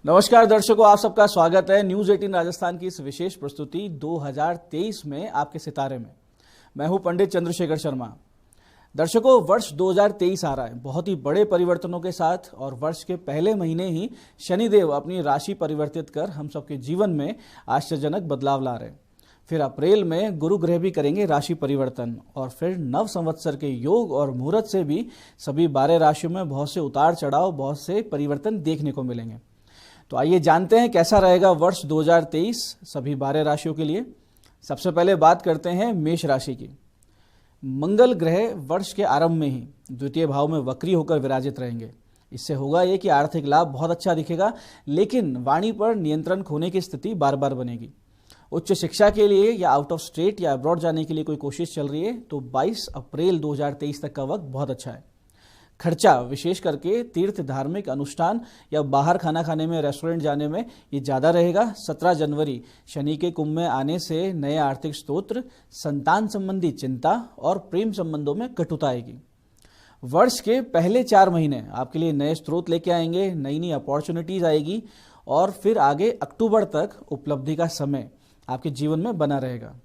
नमस्कार दर्शकों, आप सबका स्वागत है न्यूज 18 राजस्थान की इस विशेष प्रस्तुति 2023 में आपके सितारे में। मैं हूं पंडित चंद्रशेखर शर्मा। दर्शकों, वर्ष 2023 आ रहा है बहुत ही बड़े परिवर्तनों के साथ, और वर्ष के पहले महीने ही शनिदेव अपनी राशि परिवर्तित कर हम सबके जीवन में आश्चर्यजनक बदलाव ला रहे हैं। फिर अप्रैल में गुरु ग्रह भी करेंगे राशि परिवर्तन, और फिर नव संवत्सर के योग और मुहूर्त से भी सभी 12 राशियों में बहुत से उतार चढ़ाव, बहुत से परिवर्तन देखने को मिलेंगे। तो आइए जानते हैं कैसा रहेगा वर्ष 2023 सभी 12 राशियों के लिए। सबसे पहले बात करते हैं मेष राशि की। मंगल ग्रह वर्ष के आरंभ में ही द्वितीय भाव में वक्री होकर विराजित रहेंगे। इससे होगा ये कि आर्थिक लाभ बहुत अच्छा दिखेगा, लेकिन वाणी पर नियंत्रण खोने की स्थिति बार बार बनेगी। उच्च शिक्षा के लिए या आउट ऑफ स्टेट या अब्रॉड जाने के लिए कोई कोशिश चल रही है तो 22 अप्रैल 2023 तक का वक्त बहुत अच्छा है। खर्चा विशेष करके तीर्थ, धार्मिक अनुष्ठान या बाहर खाना खाने में, रेस्टोरेंट जाने में ये ज़्यादा रहेगा। 17 जनवरी शनि के कुंभ में आने से नए आर्थिक स्रोत, संतान संबंधी चिंता और प्रेम संबंधों में कटुता आएगी। वर्ष के पहले 4 महीने आपके लिए नए स्रोत लेके आएंगे, नई नई अपॉर्चुनिटीज आएगी, और फिर आगे अक्टूबर तक उपलब्धि का समय आपके जीवन में बना रहेगा।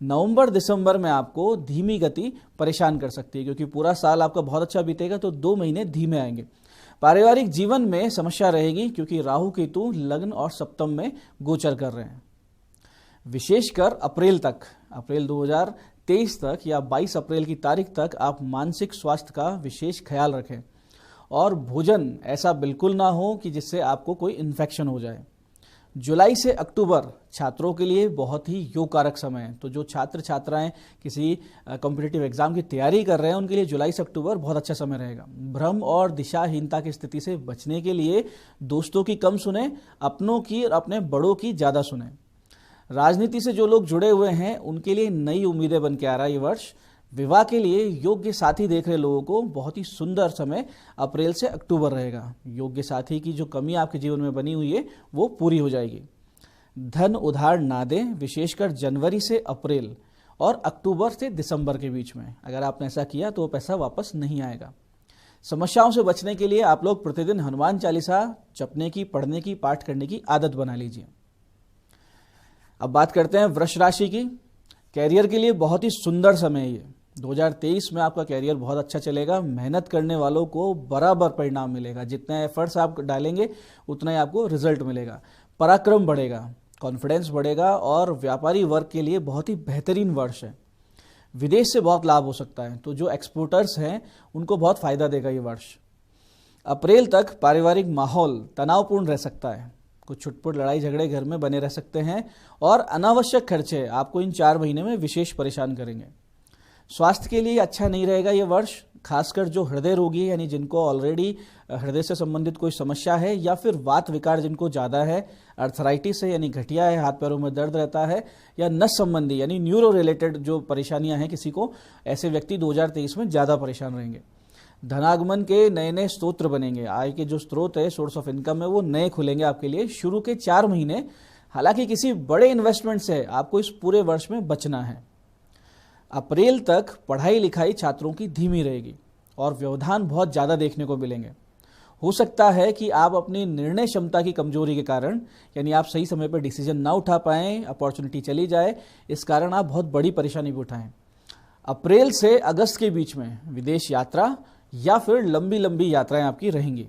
नवंबर दिसंबर में आपको धीमी गति परेशान कर सकती है, क्योंकि पूरा साल आपका बहुत अच्छा बीतेगा तो 2 महीने धीमे आएंगे। पारिवारिक जीवन में समस्या रहेगी, क्योंकि राहु केतु लग्न और सप्तम में गोचर कर रहे हैं। विशेषकर अप्रैल 2023 तक या 22 अप्रैल की तारीख तक आप मानसिक स्वास्थ्य का विशेष ख्याल रखें, और भोजन ऐसा बिल्कुल ना हो कि जिससे आपको कोई इन्फेक्शन हो जाए। जुलाई से अक्टूबर छात्रों के लिए बहुत ही योगकारक समय है। तो जो छात्र छात्राएं किसी कॉम्पिटिटिव एग्जाम की तैयारी कर रहे हैं उनके लिए जुलाई से अक्टूबर बहुत अच्छा समय रहेगा। भ्रम और दिशाहीनता की स्थिति से बचने के लिए दोस्तों की कम सुने, अपनों की और अपने बड़ों की ज़्यादा सुने। राजनीति से जो लोग जुड़े हुए हैं उनके लिए नई उम्मीदें बन के आ रहा है ये वर्ष। विवाह के लिए योग्य साथी देख रहे लोगों को बहुत ही सुंदर समय अप्रैल से अक्टूबर रहेगा। योग्य साथी की जो कमी आपके जीवन में बनी हुई है वो पूरी हो जाएगी। धन उधार ना दें, विशेषकर जनवरी से अप्रैल और अक्टूबर से दिसंबर के बीच में। अगर आपने ऐसा किया तो वो पैसा वापस नहीं आएगा। समस्याओं से बचने के लिए आप लोग प्रतिदिन हनुमान चालीसा जपने की, पढ़ने की, पाठ करने की आदत बना लीजिए। अब बात करते हैं वृष राशि की। कैरियर के लिए बहुत ही सुंदर समय है ये। 2023 में आपका कैरियर बहुत अच्छा चलेगा। मेहनत करने वालों को बराबर परिणाम मिलेगा। जितने एफर्ट्स आप डालेंगे उतना ही आपको रिजल्ट मिलेगा। पराक्रम बढ़ेगा, कॉन्फिडेंस बढ़ेगा, और व्यापारी वर्ग के लिए बहुत ही बेहतरीन वर्ष है। विदेश से बहुत लाभ हो सकता है, तो जो एक्सपोर्टर्स हैं उनको बहुत फायदा देगा ये वर्ष। अप्रैल तक पारिवारिक माहौल तनावपूर्ण रह सकता है। कुछ छुटपुट लड़ाई झगड़े घर में बने रह सकते हैं, और अनावश्यक खर्चे आपको इन 4 महीने में विशेष परेशान करेंगे। स्वास्थ्य के लिए अच्छा नहीं रहेगा ये वर्ष, खासकर जो हृदय रोगी है, यानी जिनको ऑलरेडी हृदय से संबंधित कोई समस्या है, या फिर वात विकार जिनको ज़्यादा है, अर्थराइटिस है यानी गठिया है, हाथ पैरों में दर्द रहता है, या नस संबंधी यानी न्यूरो रिलेटेड जो परेशानियां हैं किसी को, ऐसे व्यक्ति 2023 में ज़्यादा परेशान रहेंगे। धनागमन के नए नए स्रोत बनेंगे। आय के जो स्रोत है, सोर्स ऑफ इनकम है, वो नए खुलेंगे आपके लिए शुरू के 4 महीने। हालांकि किसी बड़े इन्वेस्टमेंट से आपको इस पूरे वर्ष में बचना है। अप्रैल तक पढ़ाई लिखाई छात्रों की धीमी रहेगी, और व्यवधान बहुत ज़्यादा देखने को मिलेंगे। हो सकता है कि आप अपनी निर्णय क्षमता की कमजोरी के कारण, यानी आप सही समय पर डिसीजन ना उठा पाएं, अपॉर्चुनिटी चली जाए, इस कारण आप बहुत बड़ी परेशानी भी उठाएं। अप्रैल से अगस्त के बीच में विदेश यात्रा या फिर लंबी लंबी यात्राएं आपकी रहेंगी।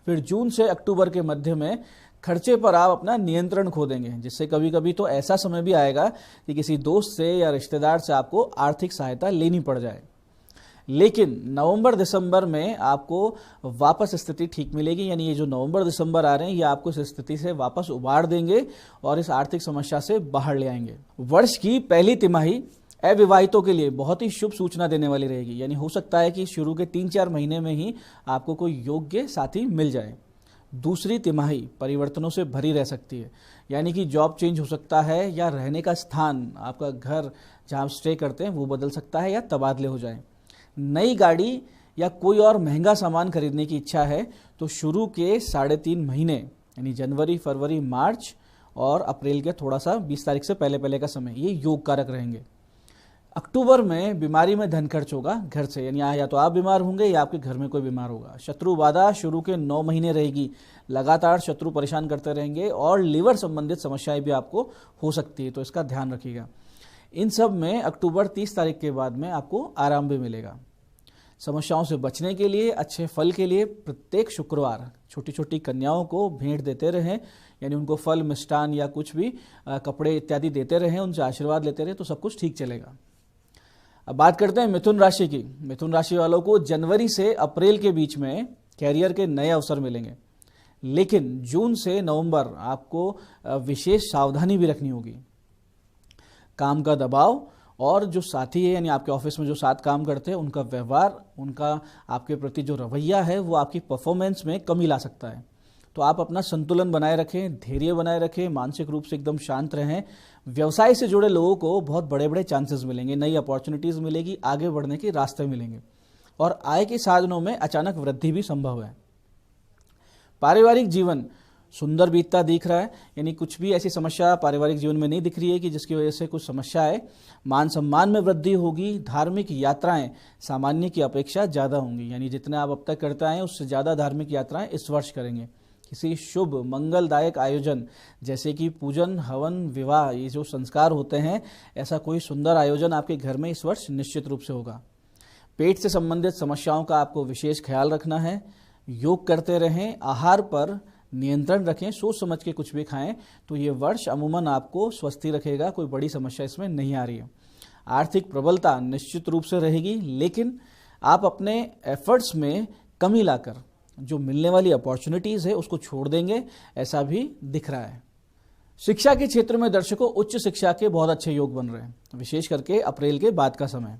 फिर जून से अक्टूबर के मध्य में खर्चे पर आप अपना नियंत्रण खो देंगे, जिससे कभी कभी तो ऐसा समय भी आएगा कि किसी दोस्त से या रिश्तेदार से आपको आर्थिक सहायता लेनी पड़ जाए। लेकिन नवंबर दिसंबर में आपको वापस स्थिति ठीक मिलेगी, यानी ये जो नवंबर दिसंबर आ रहे हैं ये आपको इस स्थिति से वापस उबार देंगे और इस आर्थिक समस्या से बाहर ले आएंगे। वर्ष की पहली तिमाही अविवाहितों के लिए बहुत ही शुभ सूचना देने वाली रहेगी, यानी हो सकता है कि शुरू के 3-4 महीने में ही आपको कोई योग्य साथी मिल जाए। दूसरी तिमाही परिवर्तनों से भरी रह सकती है, यानी कि जॉब चेंज हो सकता है, या रहने का स्थान, आपका घर जहाँ आप स्टे करते हैं वो बदल सकता है, या तबादले हो जाए। नई गाड़ी या कोई और महंगा सामान खरीदने की इच्छा है तो शुरू के 3.5 महीने यानी जनवरी, फरवरी, मार्च और अप्रैल के थोड़ा सा 20 तारीख से पहले का समय ये योग कारक रहेंगे। अक्टूबर में बीमारी में धन खर्च होगा घर से, यानी या तो आप बीमार होंगे या आपके घर में कोई बीमार होगा। शत्रु बाधा शुरू के 9 महीने रहेगी, लगातार शत्रु परेशान करते रहेंगे और लिवर संबंधित समस्याएं भी आपको हो सकती है, तो इसका ध्यान रखिएगा। इन सब में अक्टूबर 30 तारीख के बाद में आपको आराम भी मिलेगा। समस्याओं से बचने के लिए, अच्छे फल के लिए प्रत्येक शुक्रवार छोटी छोटी कन्याओं को भेंट देते रहें, यानी उनको फल, मिष्ठान या कुछ भी कपड़े इत्यादि देते रहें, उनसे आशीर्वाद लेते रहें, तो सब कुछ ठीक चलेगा। अब बात करते हैं मिथुन राशि की। मिथुन राशि वालों को जनवरी से अप्रैल के बीच में कैरियर के नए अवसर मिलेंगे, लेकिन जून से नवंबर आपको विशेष सावधानी भी रखनी होगी। काम का दबाव और जो साथी है, यानी आपके ऑफिस में जो साथ काम करते हैं, उनका व्यवहार, उनका आपके प्रति जो रवैया है, वो आपकी परफॉर्मेंस में कमी ला सकता है। तो आप अपना संतुलन बनाए रखें, धैर्य बनाए रखें, मानसिक रूप से एकदम शांत रहें। व्यवसाय से जुड़े लोगों को बहुत बड़े बड़े चांसेस मिलेंगे, नई अपॉर्चुनिटीज मिलेगी, आगे बढ़ने के रास्ते मिलेंगे और आय के साधनों में अचानक वृद्धि भी संभव है। पारिवारिक जीवन सुंदर बीतता दिख रहा है, यानी कुछ भी ऐसी समस्या पारिवारिक जीवन में नहीं दिख रही है कि जिसकी वजह से कुछ समस्या है। मान सम्मान में वृद्धि होगी। धार्मिक यात्राएं सामान्य की अपेक्षा ज़्यादा होंगी, यानी जितने आप अब तक करते आए हैं उससे ज़्यादा धार्मिक यात्राएं इस वर्ष करेंगे। किसी शुभ मंगलदायक आयोजन जैसे कि पूजन, हवन, विवाह, ये जो संस्कार होते हैं, ऐसा कोई सुंदर आयोजन आपके घर में इस वर्ष निश्चित रूप से होगा। पेट से संबंधित समस्याओं का आपको विशेष ख्याल रखना है। योग करते रहें, आहार पर नियंत्रण रखें, सोच समझ के कुछ भी खाएं, तो ये वर्ष अमूमन आपको स्वस्थ ही रखेगा, कोई बड़ी समस्या इसमें नहीं आ रही है। आर्थिक प्रबलता निश्चित रूप से रहेगी, लेकिन आप अपने एफर्ट्स में कमी लाकर जो मिलने वाली अपॉर्चुनिटीज है उसको छोड़ देंगे, ऐसा भी दिख रहा है। शिक्षा के क्षेत्र में दर्शकों उच्च शिक्षा के बहुत अच्छे योग बन रहे हैं, विशेष करके अप्रैल के बाद का समय।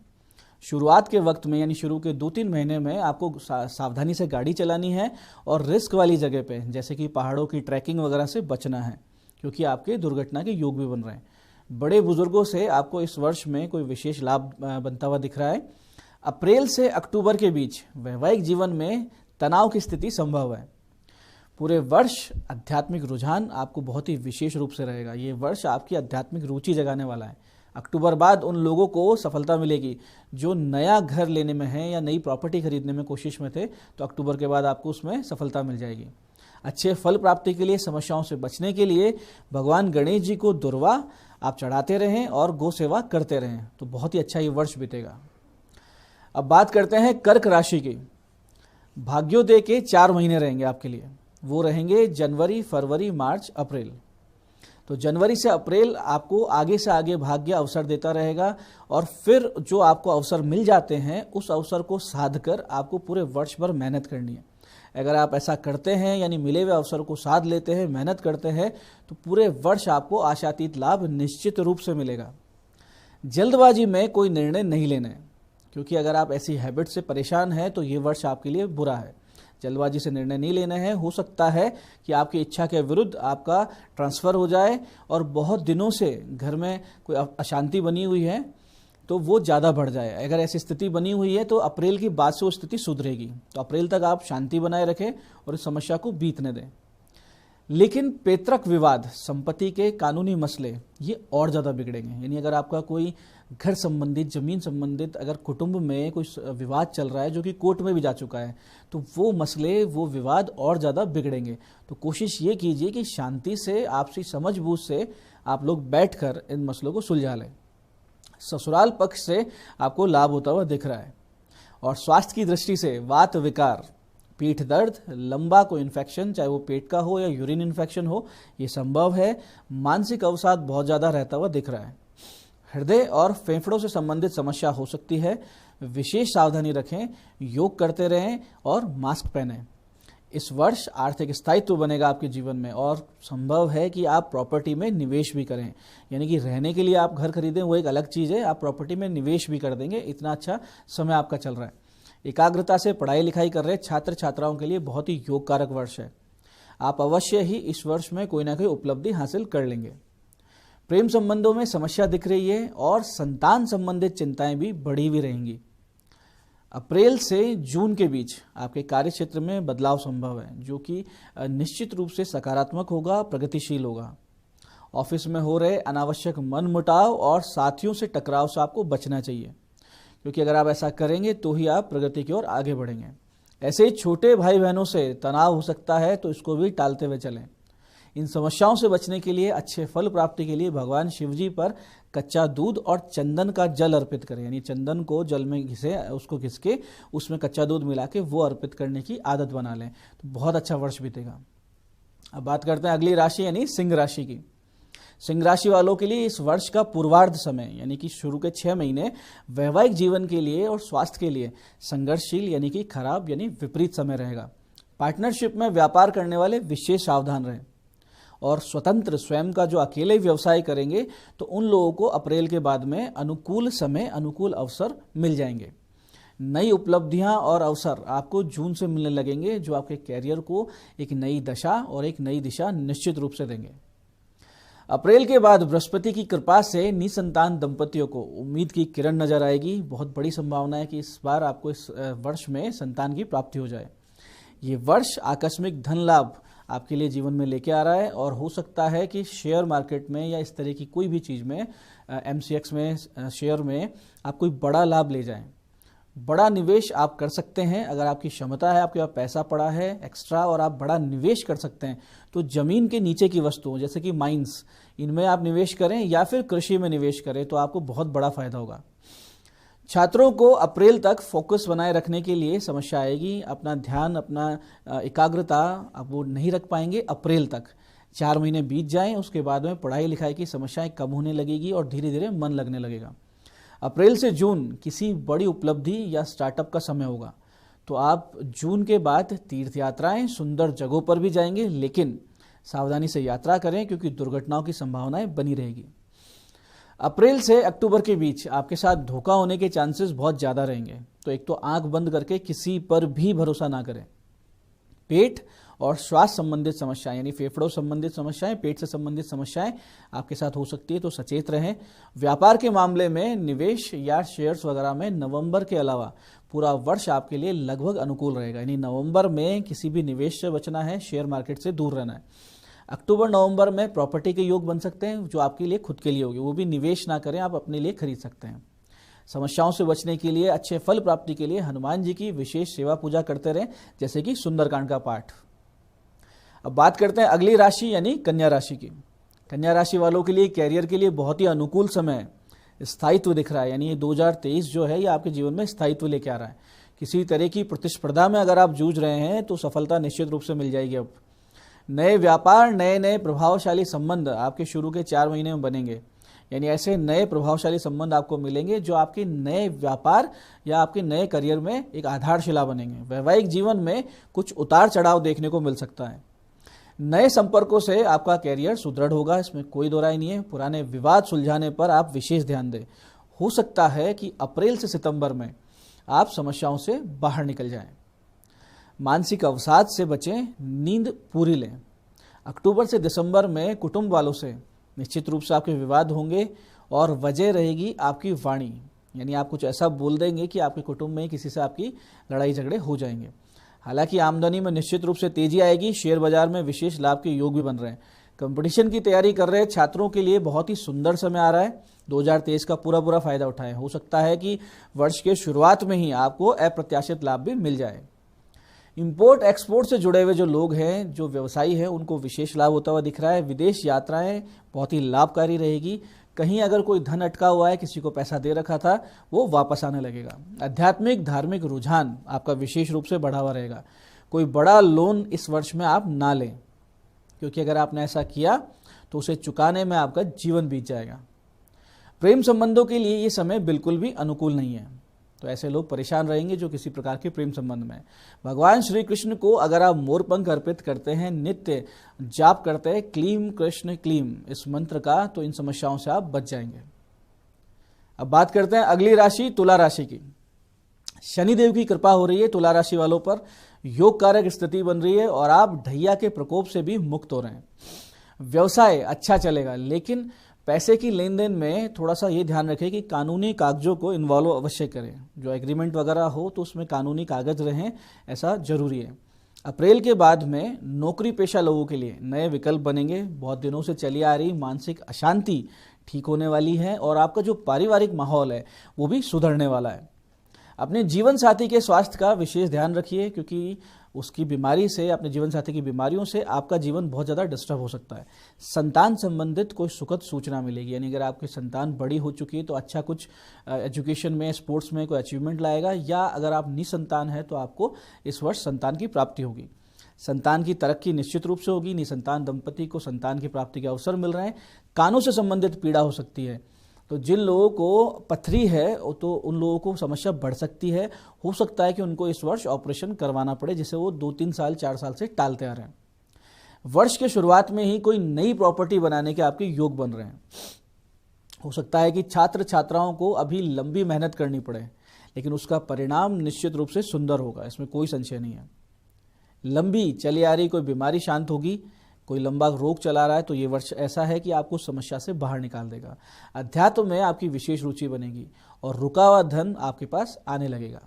शुरुआत के वक्त में, यानी शुरू के 2-3 महीने में आपको सावधानी से गाड़ी चलानी है और रिस्क वाली जगह पे जैसे कि पहाड़ों की ट्रैकिंग वगैरह से बचना है, क्योंकि आपके दुर्घटना के योग भी बन रहे हैं। बड़े बुजुर्गों से आपको इस वर्ष में कोई विशेष लाभ बनता हुआ दिख रहा है। अप्रैल से अक्टूबर के बीच वैवाहिक जीवन में तनाव की स्थिति संभव है। पूरे वर्ष आध्यात्मिक रुझान आपको बहुत ही विशेष रूप से रहेगा। ये वर्ष आपकी आध्यात्मिक रुचि जगाने वाला है। अक्टूबर बाद उन लोगों को सफलता मिलेगी जो नया घर लेने में है या नई प्रॉपर्टी खरीदने में कोशिश में थे, तो अक्टूबर के बाद आपको उसमें सफलता मिल जाएगी। अच्छे फल प्राप्ति के लिए, समस्याओं से बचने के लिए भगवान गणेश जी को दुर्वा आप चढ़ाते रहें और गौ सेवा करते रहें, तो बहुत ही अच्छा ये वर्ष बीतेगा। अब बात करते हैं कर्क राशि की। भाग्योदय के 4 महीने रहेंगे आपके लिए, वो रहेंगे जनवरी, फरवरी, मार्च, अप्रैल। तो जनवरी से अप्रैल आपको आगे से आगे भाग्य अवसर देता रहेगा और फिर जो आपको अवसर मिल जाते हैं उस अवसर को साध कर आपको पूरे वर्ष भर मेहनत करनी है। अगर आप ऐसा करते हैं, यानी मिले हुए अवसर को साध लेते हैं, मेहनत करते हैं, तो पूरे वर्ष आपको आशातीत लाभ निश्चित रूप से मिलेगा। जल्दबाजी में कोई निर्णय नहीं लेना है, क्योंकि अगर आप ऐसी हैबिट से परेशान हैं तो ये वर्ष आपके लिए बुरा है। जल्दबाजी से निर्णय नहीं लेना है। हो सकता है कि आपकी इच्छा के विरुद्ध आपका ट्रांसफ़र हो जाए और बहुत दिनों से घर में कोई अशांति बनी हुई है तो वो ज़्यादा बढ़ जाए। अगर ऐसी स्थिति बनी हुई है तो अप्रैल की बाद से वो स्थिति सुधरेगी। तो अप्रैल तक आप शांति बनाए रखें और इस समस्या को बीतने दें। लेकिन पैतृक विवाद, संपत्ति के कानूनी मसले, ये और ज़्यादा बिगड़ेंगे। यानी अगर आपका कोई घर संबंधित, जमीन संबंधित अगर कुटुंब में कोई विवाद चल रहा है जो कि कोर्ट में भी जा चुका है, तो वो मसले, वो विवाद और ज़्यादा बिगड़ेंगे। तो कोशिश ये कीजिए कि शांति से, आपसी समझबूझ से आप लोग बैठकर इन मसलों को सुलझा लें। ससुराल पक्ष से आपको लाभ होता हुआ दिख रहा है। और स्वास्थ्य की दृष्टि से वात विकार, पीठ दर्द, लंबा कोई इन्फेक्शन, चाहे वो पेट का हो या यूरिन इन्फेक्शन हो, ये संभव है। मानसिक अवसाद बहुत ज़्यादा रहता हुआ दिख रहा है। हृदय और फेफड़ों से संबंधित समस्या हो सकती है, विशेष सावधानी रखें, योग करते रहें और मास्क पहनें। इस वर्ष आर्थिक स्थायित्व बनेगा आपके जीवन में और संभव है कि आप प्रॉपर्टी में निवेश भी करें। यानी कि रहने के लिए आप घर खरीदें वो एक अलग चीज़ है, आप प्रॉपर्टी में निवेश भी कर देंगे। इतना अच्छा समय आपका चल रहा है। एकाग्रता से पढ़ाई लिखाई कर रहे छात्र छात्राओं के लिए बहुत ही योग कारक वर्ष है। आप अवश्य ही इस वर्ष में कोई ना कोई उपलब्धि हासिल कर लेंगे। प्रेम संबंधों में समस्या दिख रही है और संतान संबंधित चिंताएं भी बढ़ी हुई रहेंगी। अप्रैल से जून के बीच आपके कार्य क्षेत्र में बदलाव संभव है, जो कि निश्चित रूप से सकारात्मक होगा, प्रगतिशील होगा। ऑफिस में हो रहे अनावश्यक मनमुटाव और साथियों से टकराव से आपको बचना चाहिए, क्योंकि अगर आप ऐसा करेंगे तो ही आप प्रगति की ओर आगे बढ़ेंगे। ऐसे ही छोटे भाई बहनों से तनाव हो सकता है, तो इसको भी टालते हुए चलें। इन समस्याओं से बचने के लिए, अच्छे फल प्राप्ति के लिए भगवान शिव जी पर कच्चा दूध और चंदन का जल अर्पित करें। यानी चंदन को जल में घिसे, उसको घिस के उसमें कच्चा दूध मिला के वो अर्पित करने की आदत बना लें, तो बहुत अच्छा वर्ष बीतेगा। अब बात करते हैं अगली राशि यानी सिंह राशि की। सिंह राशि वालों के लिए इस वर्ष का पूर्वार्ध समय यानी कि शुरू के 6 महीने वैवाहिक जीवन के लिए और स्वास्थ्य के लिए संघर्षशील यानी कि खराब यानी विपरीत समय रहेगा। पार्टनरशिप में व्यापार करने वाले विशेष सावधान रहें, और स्वतंत्र स्वयं का जो अकेले व्यवसाय करेंगे तो उन लोगों को अप्रैल के बाद में अनुकूल समय, अनुकूल अवसर मिल जाएंगे। नई उपलब्धियां और अवसर आपको जून से मिलने लगेंगे, जो आपके कैरियर को एक नई दशा और एक नई दिशा निश्चित रूप से देंगे। अप्रैल के बाद बृहस्पति की कृपा से निसंतान दंपतियों को उम्मीद की किरण नजर आएगी। बहुत बड़ी संभावना है कि इस बार आपको इस वर्ष में संतान की प्राप्ति हो जाए। ये वर्ष आकस्मिक धन लाभ आपके लिए जीवन में लेके आ रहा है, और हो सकता है कि शेयर मार्केट में या इस तरह की कोई भी चीज़ में, MCX में, शेयर में आप कोई बड़ा लाभ ले जाएं। बड़ा निवेश आप कर सकते हैं अगर आपकी क्षमता है, आपके पास पैसा पड़ा है एक्स्ट्रा और आप बड़ा निवेश कर सकते हैं, तो जमीन के नीचे की वस्तुओं जैसे कि माइंस, इनमें आप निवेश करें या फिर कृषि में निवेश करें, तो आपको बहुत बड़ा फायदा होगा। छात्रों को अप्रैल तक फोकस बनाए रखने के लिए समस्या आएगी। अपना ध्यान, अपना एकाग्रता आप वो नहीं रख पाएंगे अप्रैल तक। 4 महीने बीत जाएं, उसके बाद में पढ़ाई लिखाई की समस्याएं कम होने लगेगी और धीरे धीरे मन लगने लगेगा। अप्रैल से जून किसी बड़ी उपलब्धि या स्टार्टअप का समय होगा, तो आप जून के बाद तीर्थ यात्राएं, सुंदर जगहों पर भी जाएंगे, लेकिन सावधानी से यात्रा करें क्योंकि दुर्घटनाओं की संभावनाएं बनी रहेगी। अप्रैल से अक्टूबर के बीच आपके साथ धोखा होने के चांसेस बहुत ज़्यादा रहेंगे, तो एक तो आंख बंद करके किसी पर भी भरोसा ना करें। पेट और श्वास संबंधित समस्याएं यानी फेफड़ों संबंधित समस्याएं, पेट से संबंधित समस्याएं आपके साथ हो सकती है, तो सचेत रहें। व्यापार के मामले में निवेश या शेयर्स वगैरह में नवंबर के अलावा पूरा वर्ष आपके लिए लगभग अनुकूल रहेगा। यानी नवंबर में किसी भी निवेश से बचना है, शेयर मार्केट से दूर रहना है। अक्टूबर नवंबर में प्रॉपर्टी के योग बन सकते हैं जो आपके लिए खुद के लिए होगी, वो भी निवेश ना करें, आप अपने लिए खरीद सकते हैं। समस्याओं से बचने के लिए, अच्छे फल प्राप्ति के लिए हनुमान जी की विशेष सेवा पूजा करते रहें, जैसे कि सुंदरकांड का पाठ। अब बात करते हैं अगली राशि यानी कन्या राशि की। कन्या राशि वालों के लिए कैरियर के लिए बहुत ही अनुकूल समय है। स्थायित्व दिख रहा है, यानी ये 2023 जो है ये आपके जीवन में स्थायित्व लेके आ रहा है। किसी तरह की प्रतिस्पर्धा में अगर आप जूझ रहे हैं तो सफलता निश्चित रूप से मिल जाएगी। अब नए व्यापार, नए प्रभावशाली संबंध आपके शुरू के 4 महीने में बनेंगे। यानी ऐसे नए प्रभावशाली संबंध आपको मिलेंगे जो आपके नए व्यापार या आपके नए करियर में एक आधारशिला बनेंगे। वैवाहिक जीवन में कुछ उतार चढ़ाव देखने को मिल सकता है। नए संपर्कों से आपका कैरियर सुदृढ़ होगा, इसमें कोई दो राय नहीं है। पुराने विवाद सुलझाने पर आप विशेष ध्यान दें। हो सकता है कि अप्रैल से सितंबर में आप समस्याओं से बाहर निकल जाएं। मानसिक अवसाद से बचें, नींद पूरी लें। अक्टूबर से दिसंबर में कुटुंब वालों से निश्चित रूप से आपके विवाद होंगे और वजह रहेगी आपकी वाणी। यानी आप कुछ ऐसा बोल देंगे कि आपके कुटुंब में किसी से आपकी लड़ाई झगड़े हो जाएंगे। हालांकि आमदनी में निश्चित रूप से तेजी आएगी। शेयर बाजार में विशेष लाभ के योग भी बन रहे हैं। कंपटीशन की तैयारी कर रहे छात्रों के लिए बहुत ही सुंदर समय आ रहा है। 2023 का पूरा फायदा उठाएं। हो सकता है कि वर्ष के शुरुआत में ही आपको अप्रत्याशित लाभ भी मिल जाए। इंपोर्ट एक्सपोर्ट से जुड़े हुए जो लोग हैं, जो व्यवसायी हैं, उनको विशेष लाभ होता हुआ दिख रहा है। विदेश यात्राएं बहुत ही लाभकारी रहेगी। कहीं अगर कोई धन अटका हुआ है, किसी को पैसा दे रखा था, वो वापस आने लगेगा। आध्यात्मिक धार्मिक रुझान आपका विशेष रूप से बढ़ा हुआ रहेगा। कोई बड़ा लोन इस वर्ष में आप ना लें, क्योंकि अगर आपने ऐसा किया तो उसे चुकाने में आपका जीवन बीत जाएगा। प्रेम संबंधों के लिए ये समय बिल्कुल भी अनुकूल नहीं है, तो ऐसे लोग परेशान रहेंगे जो किसी प्रकार के प्रेम संबंध में। भगवान श्री कृष्ण को अगर आप मोरपंख अर्पित करते हैं, नित्य जाप करते हैं क्लीम कृष्ण क्लीम इस मंत्र का, तो इन समस्याओं से आप बच जाएंगे। अब बात करते हैं अगली राशि तुला राशि की। शनिदेव की कृपा हो रही है तुला राशि वालों पर। योग कारक स्थिति बन रही है और आप ढैया के प्रकोप से भी मुक्त हो रहे हैं। व्यवसाय अच्छा चलेगा, लेकिन पैसे की लेन देन में थोड़ा सा ये ध्यान रखें कि कानूनी कागजों को इन्वॉल्व अवश्य करें। जो एग्रीमेंट वगैरह हो तो उसमें कानूनी कागज रहें, ऐसा जरूरी है। अप्रैल के बाद में नौकरी पेशा लोगों के लिए नए विकल्प बनेंगे। बहुत दिनों से चली आ रही मानसिक अशांति ठीक होने वाली है और आपका जो पारिवारिक माहौल है वो भी सुधरने वाला है। अपने जीवन साथी के स्वास्थ्य का विशेष ध्यान रखिए, क्योंकि उसकी बीमारी से, अपने जीवन साथी की बीमारियों से आपका जीवन बहुत ज़्यादा डिस्टर्ब हो सकता है। संतान संबंधित कोई सुखद सूचना मिलेगी, यानी अगर आपकी संतान बड़ी हो चुकी है तो अच्छा कुछ एजुकेशन में, स्पोर्ट्स में कोई अचीवमेंट लाएगा, या अगर आप निसंतान है तो आपको इस वर्ष संतान की प्राप्ति होगी। संतान की तरक्की निश्चित रूप से होगी। निसंतान दंपति को संतान की प्राप्ति के अवसर मिल रहे हैं। कानों से संबंधित पीड़ा हो सकती है, तो जिन लोगों को पथरी है तो उन लोगों को समस्या बढ़ सकती है। हो सकता है कि उनको इस वर्ष ऑपरेशन करवाना पड़े, जिसे वो 2-3 साल 4 साल से टालते आ रहे हैं। वर्ष के शुरुआत में ही कोई नई प्रॉपर्टी बनाने के आपके योग बन रहे हैं। हो सकता है कि छात्र छात्राओं को अभी लंबी मेहनत करनी पड़े, लेकिन उसका परिणाम निश्चित रूप से सुंदर होगा, इसमें कोई संशय नहीं है। लंबी चली आ रही कोई बीमारी शांत होगी। कोई लंबा रोग चला रहा है तो ये वर्ष ऐसा है कि आपको समस्या से बाहर निकाल देगा। अध्यात्म में आपकी विशेष रुचि बनेगी और रुका हुआ धन आपके पास आने लगेगा।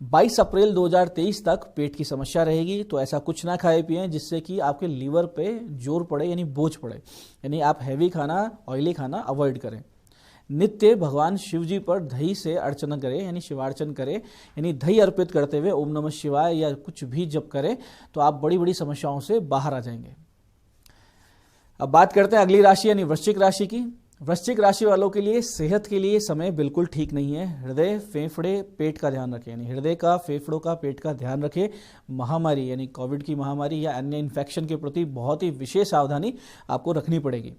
22 अप्रैल 2023 तक पेट की समस्या रहेगी, तो ऐसा कुछ ना खाए पिए जिससे कि आपके लीवर पे जोर पड़े, यानी बोझ पड़े। यानी आप हैवी खाना, ऑयली खाना अवॉइड करें। नित्य भगवान शिव जी पर दही से अर्चना करें, यानी शिवार्चन करें, यानी दही अर्पित करते हुए ओम नमः शिवाय या कुछ भी जप करें, तो आप बड़ी बड़ी समस्याओं से बाहर आ जाएंगे। अब बात करते हैं अगली राशि यानी वृश्चिक राशि की। वृश्चिक राशि वालों के लिए सेहत के लिए समय बिल्कुल ठीक नहीं है। हृदय, फेफड़े, पेट का ध्यान रखें, यानी हृदय का, फेफड़ों का, पेट का ध्यान रखें। महामारी यानी कोविड की महामारी या अन्य इन्फेक्शन के प्रति बहुत ही विशेष सावधानी आपको रखनी पड़ेगी।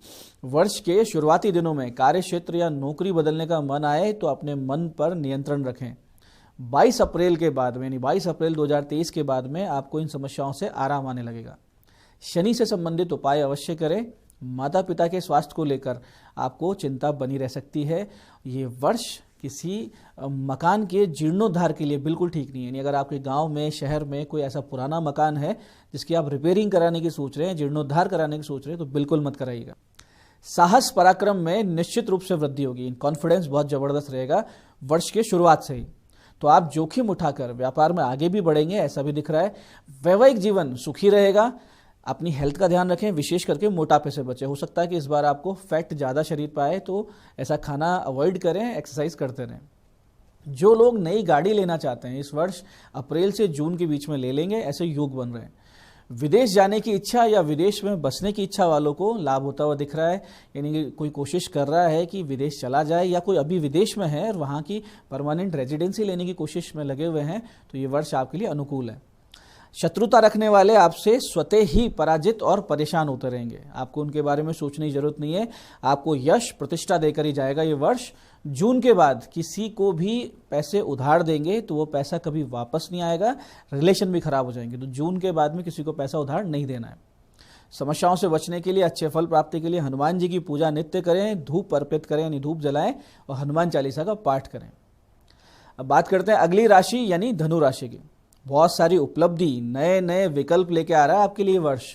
वर्ष के शुरुआती दिनों में कार्य क्षेत्र या नौकरी बदलने का मन आए तो अपने मन पर नियंत्रण रखें। 22 अप्रैल के बाद में, यानी 22 अप्रैल 2023 के बाद में आपको इन समस्याओं से आराम आने लगेगा। शनि से संबंधित उपाय अवश्य करें। माता पिता के स्वास्थ्य को लेकर आपको चिंता बनी रह सकती है। ये वर्ष किसी मकान के जीर्णोद्धार के लिए बिल्कुल ठीक नहीं है। यानी अगर आपके गांव में, शहर में कोई ऐसा पुराना मकान है जिसकी आप रिपेयरिंग कराने की सोच रहे हैं, जीर्णोद्धार कराने की सोच रहे हैं, तो बिल्कुल मत कराइएगा। साहस पराक्रम में निश्चित रूप से वृद्धि होगी। कॉन्फिडेंस बहुत जबरदस्त रहेगा वर्ष के शुरुआत से ही, तो आप जोखिम उठाकर व्यापार में आगे भी बढ़ेंगे, ऐसा भी दिख रहा है। वैवाहिक जीवन सुखी रहेगा। अपनी हेल्थ का ध्यान रखें, विशेष करके मोटापे से बचें। हो सकता है कि इस बार आपको फैट ज़्यादा शरीर पर आए, तो ऐसा खाना अवॉइड करें, एक्सरसाइज करते रहें। जो लोग नई गाड़ी लेना चाहते हैं इस वर्ष अप्रैल से जून के बीच में ले लेंगे, ऐसे योग बन रहे हैं। विदेश जाने की इच्छा या विदेश में बसने की इच्छा वालों को लाभ होता हुआ दिख रहा है। यानी कि कोई कोशिश कर रहा है कि विदेश चला जाए, या कोई अभी विदेश में है और वहाँ की परमानेंट रेजिडेंसी लेने की कोशिश में लगे हुए हैं, तो ये वर्ष आपके लिए अनुकूल है। शत्रुता रखने वाले आपसे स्वतः ही पराजित और परेशान होते रहेंगे। आपको उनके बारे में सोचने की जरूरत नहीं है। आपको यश प्रतिष्ठा देकर ही जाएगा ये वर्ष। जून के बाद किसी को भी पैसे उधार देंगे तो वो पैसा कभी वापस नहीं आएगा, रिलेशन भी खराब हो जाएंगे। तो जून के बाद में किसी को पैसा उधार नहीं देना है। समस्याओं से बचने के लिए, अच्छे फल प्राप्ति के लिए हनुमान जी की पूजा नित्य करें, धूप अर्पित करें यानी धूप जलाएं और हनुमान चालीसा का पाठ करें। अब बात करते हैं अगली राशि यानी धनु राशि की। बहुत सारी उपलब्धि, नए नए विकल्प लेके आ रहा है आपके लिए वर्ष।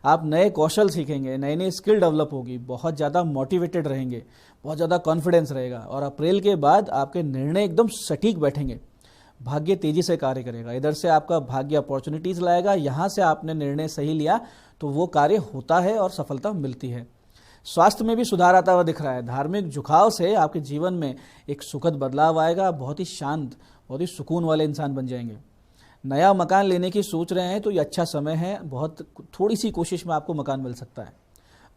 आप नए कौशल सीखेंगे, नई नई स्किल डेवलप होगी, बहुत ज़्यादा मोटिवेटेड रहेंगे, बहुत ज़्यादा कॉन्फिडेंस रहेगा और अप्रैल के बाद आपके निर्णय एकदम सटीक बैठेंगे। भाग्य तेजी से कार्य करेगा। इधर से आपका भाग्य अपॉर्चुनिटीज़ लाएगा, यहाँ से आपने निर्णय सही लिया तो वो कार्य होता है और सफलता मिलती है। स्वास्थ्य में भी सुधार आता हुआ दिख रहा है। धार्मिक झुकाव से आपके जीवन में एक सुखद बदलाव आएगा। बहुत ही शांत, बहुत ही सुकून वाले इंसान बन जाएंगे। नया मकान लेने की सोच रहे हैं तो ये अच्छा समय है। बहुत थोड़ी सी कोशिश में आपको मकान मिल सकता है।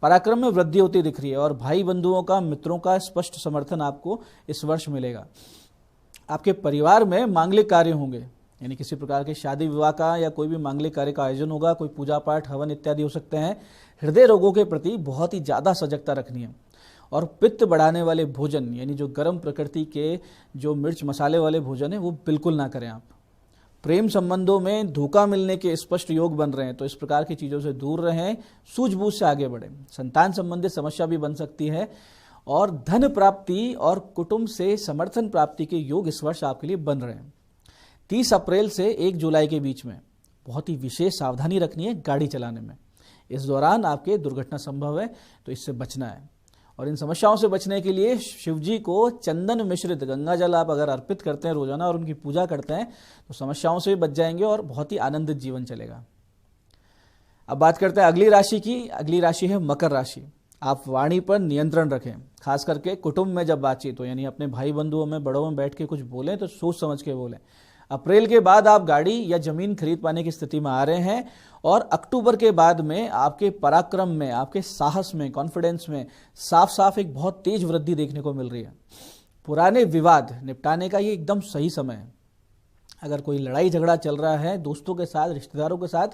पराक्रम में वृद्धि होती दिख रही है और भाई बंधुओं का, मित्रों का स्पष्ट समर्थन आपको इस वर्ष मिलेगा। आपके परिवार में मांगलिक कार्य होंगे, यानी किसी प्रकार के शादी विवाह का या कोई भी मांगलिक कार्य का आयोजन होगा, कोई पूजा पाठ, हवन इत्यादि हो सकते हैं। हृदय रोगों के प्रति बहुत ही ज़्यादा सजगता रखनी है और पित्त बढ़ाने वाले भोजन, यानी जो गर्म प्रकृति के जो मिर्च मसाले वाले भोजन है वो बिल्कुल ना करें आप। प्रेम संबंधों में धोखा मिलने के स्पष्ट योग बन रहे हैं, तो इस प्रकार की चीज़ों से दूर रहें, सूझबूझ से आगे बढ़ें। संतान संबंधित समस्या भी बन सकती है और धन प्राप्ति और कुटुंब से समर्थन प्राप्ति के योग इस वर्ष आपके लिए बन रहे हैं। 30 अप्रैल से 1 जुलाई के बीच में बहुत ही विशेष सावधानी रखनी है गाड़ी चलाने में। इस दौरान आपके दुर्घटना संभव है, तो इससे बचना है। और इन समस्याओं से बचने के लिए शिव जी को चंदन मिश्रित गंगा जल आप अगर अर्पित करते हैं रोजाना और उनकी पूजा करते हैं तो समस्याओं से भी बच जाएंगे और बहुत ही आनंदित जीवन चलेगा। अब बात करते हैं अगली राशि की। अगली राशि है मकर राशि। आप वाणी पर नियंत्रण रखें, खास करके कुटुंब में जब बातचीत हो, यानी अपने भाई बंधुओं में बड़ों में बैठ के कुछ बोलें तो सोच समझ के बोलें। अप्रैल के बाद आप गाड़ी या जमीन खरीद पाने की स्थिति में आ रहे हैं और अक्टूबर के बाद में आपके पराक्रम में, आपके साहस में, कॉन्फिडेंस में साफ साफ एक बहुत तेज वृद्धि देखने को मिल रही है। पुराने विवाद निपटाने का ये एकदम सही समय है। अगर कोई लड़ाई झगड़ा चल रहा है दोस्तों के साथ, रिश्तेदारों के साथ,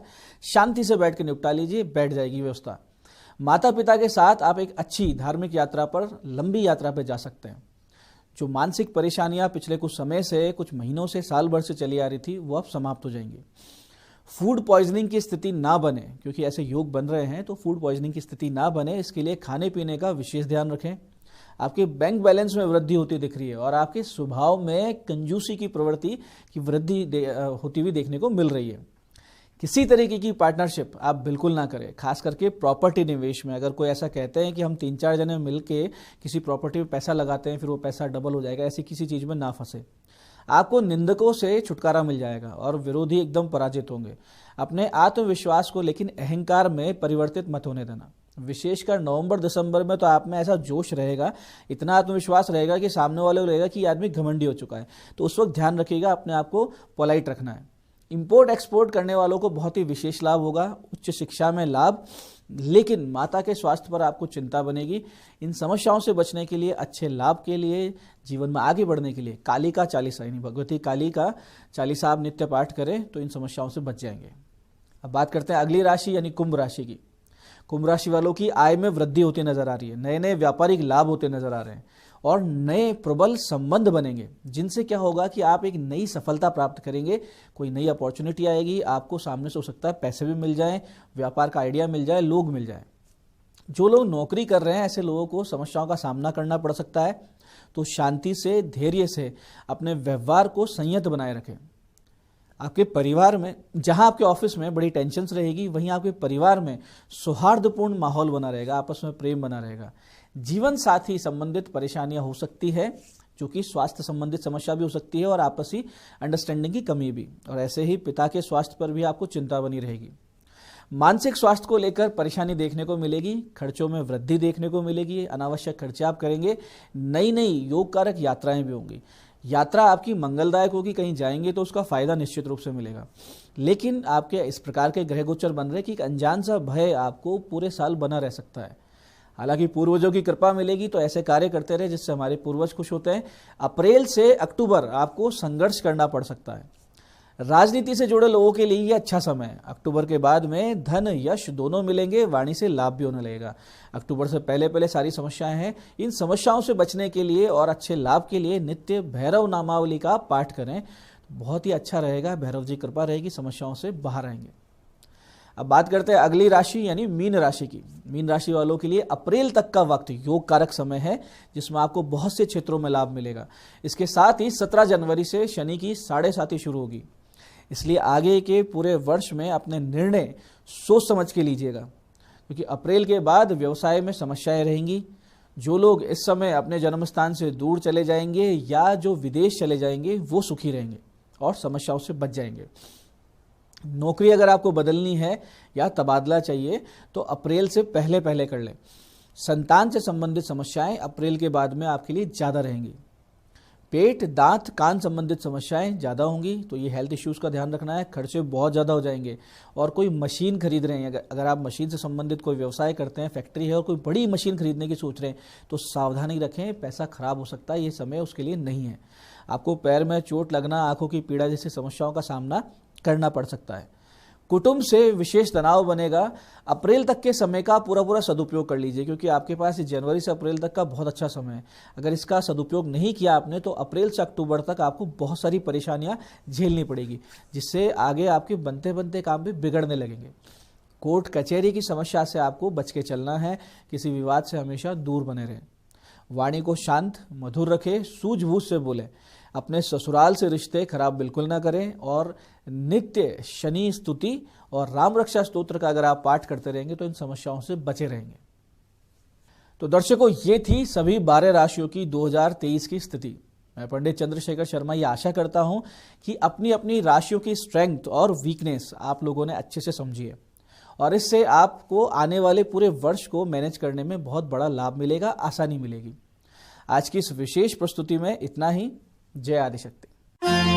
शांति से बैठ के निपटा लीजिए, बैठ जाएगी व्यवस्था। माता पिता के साथ आप एक अच्छी धार्मिक यात्रा पर, लंबी यात्रा पर जा सकते हैं। जो मानसिक परेशानियां पिछले कुछ समय से, कुछ महीनों से, साल भर से चली आ रही थी, वो अब समाप्त हो जाएंगी। फूड पॉइजनिंग की स्थिति ना बने, क्योंकि ऐसे योग बन रहे हैं, तो फूड पॉइजनिंग की स्थिति ना बने इसके लिए खाने पीने का विशेष ध्यान रखें। आपके बैंक बैलेंस में वृद्धि होती दिख रही है और आपके स्वभाव में कंजूसी की प्रवृत्ति की वृद्धि होती हुई देखने को मिल रही है। किसी तरीके की पार्टनरशिप आप बिल्कुल ना करें, खास करके प्रॉपर्टी निवेश में। अगर कोई ऐसा कहते हैं कि हम 3-4 जने मिलके किसी प्रॉपर्टी में पैसा लगाते हैं फिर वो पैसा डबल हो जाएगा, ऐसी किसी चीज़ में ना फंसे। आपको निंदकों से छुटकारा मिल जाएगा और विरोधी एकदम पराजित होंगे। अपने आत्मविश्वास को लेकिन अहंकार में परिवर्तित मत होने देना। विशेषकर नवंबर दिसंबर में तो आप में ऐसा जोश रहेगा, इतना आत्मविश्वास रहेगा कि सामने वाले को लगेगा कि ये आदमी घमंडी हो चुका है। तो उस वक्त ध्यान रखिएगा, अपने आप को पोलाइट रखना है। इंपोर्ट एक्सपोर्ट करने वालों को बहुत ही विशेष लाभ होगा, उच्च शिक्षा में लाभ, लेकिन माता के स्वास्थ्य पर आपको चिंता बनेगी। इन समस्याओं से बचने के लिए, अच्छे लाभ के लिए, जीवन में आगे बढ़ने के लिए काली का चालीसा यानी भगवती काली का चालीसा आप नित्य पाठ करें तो इन समस्याओं से बच जाएंगे। अब बात करते हैं अगली राशि यानी कुंभ राशि की। कुंभ राशि वालों की आय में वृद्धि होती नजर आ रही है, नए नए व्यापारिक लाभ होते नजर आ रहे हैं और नए प्रबल संबंध बनेंगे, जिनसे क्या होगा कि आप एक नई सफलता प्राप्त करेंगे। कोई नई अपॉर्चुनिटी आएगी, आपको सामने से हो सकता है पैसे भी मिल जाएं, व्यापार का आइडिया मिल जाए, लोग मिल जाए। जो लोग नौकरी कर रहे हैं ऐसे लोगों को समस्याओं का सामना करना पड़ सकता है, तो शांति से, धैर्य से अपने व्यवहार को संयत बनाए रखें। आपके परिवार में, जहां आपके ऑफिस में बड़ी टेंशन्स रहेगी, वहीं आपके परिवार में सौहार्दपूर्ण माहौल बना रहेगा, आपस में प्रेम बना रहेगा। जीवन साथी संबंधित परेशानियां हो सकती है, जो कि स्वास्थ्य संबंधित समस्या भी हो सकती है और आपसी अंडरस्टैंडिंग की कमी भी, और ऐसे ही पिता के स्वास्थ्य पर भी आपको चिंता बनी रहेगी। मानसिक स्वास्थ्य को लेकर परेशानी देखने को मिलेगी, खर्चों में वृद्धि देखने को मिलेगी, अनावश्यक खर्चे आप करेंगे, नई नई योग कारक यात्राएं भी होंगी। यात्रा आपकी मंगलदायक होगी, कहीं जाएंगे तो उसका फायदा निश्चित रूप से मिलेगा। लेकिन आपके इस प्रकार के ग्रह गोचर बन रहे कि एक अनजान सा भय आपको पूरे साल बना रह सकता है। हालांकि पूर्वजों की कृपा मिलेगी तो ऐसे कार्य करते रहे जिससे हमारे पूर्वज खुश होते हैं। अप्रैल से अक्टूबर आपको संघर्ष करना पड़ सकता है। राजनीति से जुड़े लोगों के लिए ये अच्छा समय है। अक्टूबर के बाद में धन यश दोनों मिलेंगे, वाणी से लाभ भी होने लगेगा। अक्टूबर से पहले पहले सारी समस्याएं हैं, इन समस्याओं से बचने के लिए और अच्छे लाभ के लिए नित्य भैरव नामावली का पाठ करें, बहुत ही अच्छा रहेगा। भैरव जी कृपा रहेगी, समस्याओं से बाहर आएंगे। अब बात करते हैं अगली राशि यानी मीन राशि की। मीन राशि वालों के लिए अप्रैल तक का वक्त योग कारक समय है, जिसमें आपको बहुत से क्षेत्रों में लाभ मिलेगा। इसके साथ ही 17 जनवरी से शनि की 7.5 शुरू होगी, इसलिए आगे के पूरे वर्ष में अपने निर्णय सोच समझ के लीजिएगा, क्योंकि अप्रैल के बाद व्यवसाय में समस्याएं रहेंगी। जो लोग इस समय अपने जन्म स्थान से दूर चले जाएंगे या जो विदेश चले जाएंगे वो सुखी रहेंगे और समस्याओं से बच जाएंगे। नौकरी अगर आपको बदलनी है या तबादला चाहिए तो अप्रैल से पहले पहले कर लें। संतान से संबंधित समस्याएं अप्रैल के बाद में आपके लिए ज़्यादा रहेंगी। पेट, दांत, कान संबंधित समस्याएं ज़्यादा होंगी, तो ये हेल्थ इश्यूज़ का ध्यान रखना है। खर्चे बहुत ज़्यादा हो जाएंगे। और कोई मशीन खरीद रहे हैं, अगर आप मशीन से संबंधित कोई व्यवसाय करते हैं, फैक्ट्री है और कोई बड़ी मशीन खरीदने की सोच रहे हैं, तो सावधानी रखें, पैसा खराब हो सकता है, ये समय उसके लिए नहीं है। आपको पैर में चोट लगना, आंखों की पीड़ा जैसी समस्याओं का सामना करना पड़ सकता है। कुटुंब से विशेष तनाव बनेगा। अप्रैल तक के समय का पूरा सदुपयोग कर लीजिए, क्योंकि आपके पास जनवरी से अप्रैल तक का बहुत अच्छा समय है। अगर इसका सदुपयोग नहीं किया आपने तो अप्रैल से अक्टूबर तक आपको बहुत सारी परेशानियां झेलनी पड़ेगी, जिससे आगे आपके बनते बनते काम भी बिगड़ने लगेंगे। कोर्ट कचहरी की समस्या से आपको बच के चलना है, किसी विवाद से हमेशा दूर बने रहें। वाणी को शांत मधुर रखें, सूझबूझ से बोलें। अपने ससुराल से रिश्ते खराब बिल्कुल ना करें और नित्य शनि स्तुति और राम रक्षा स्तोत्र का अगर आप पाठ करते रहेंगे तो इन समस्याओं से बचे रहेंगे। तो दर्शकों, ये थी सभी 12 राशियों की 2023 की स्थिति। मैं पंडित चंद्रशेखर शर्मा ये आशा करता हूं कि अपनी अपनी राशियों की स्ट्रेंथ और वीकनेस आप लोगों ने अच्छे से समझी है और इससे आपको आने वाले पूरे वर्ष को मैनेज करने में बहुत बड़ा लाभ मिलेगा, आसानी मिलेगी। आज की इस विशेष प्रस्तुति में इतना ही। जय आदिशक्ति।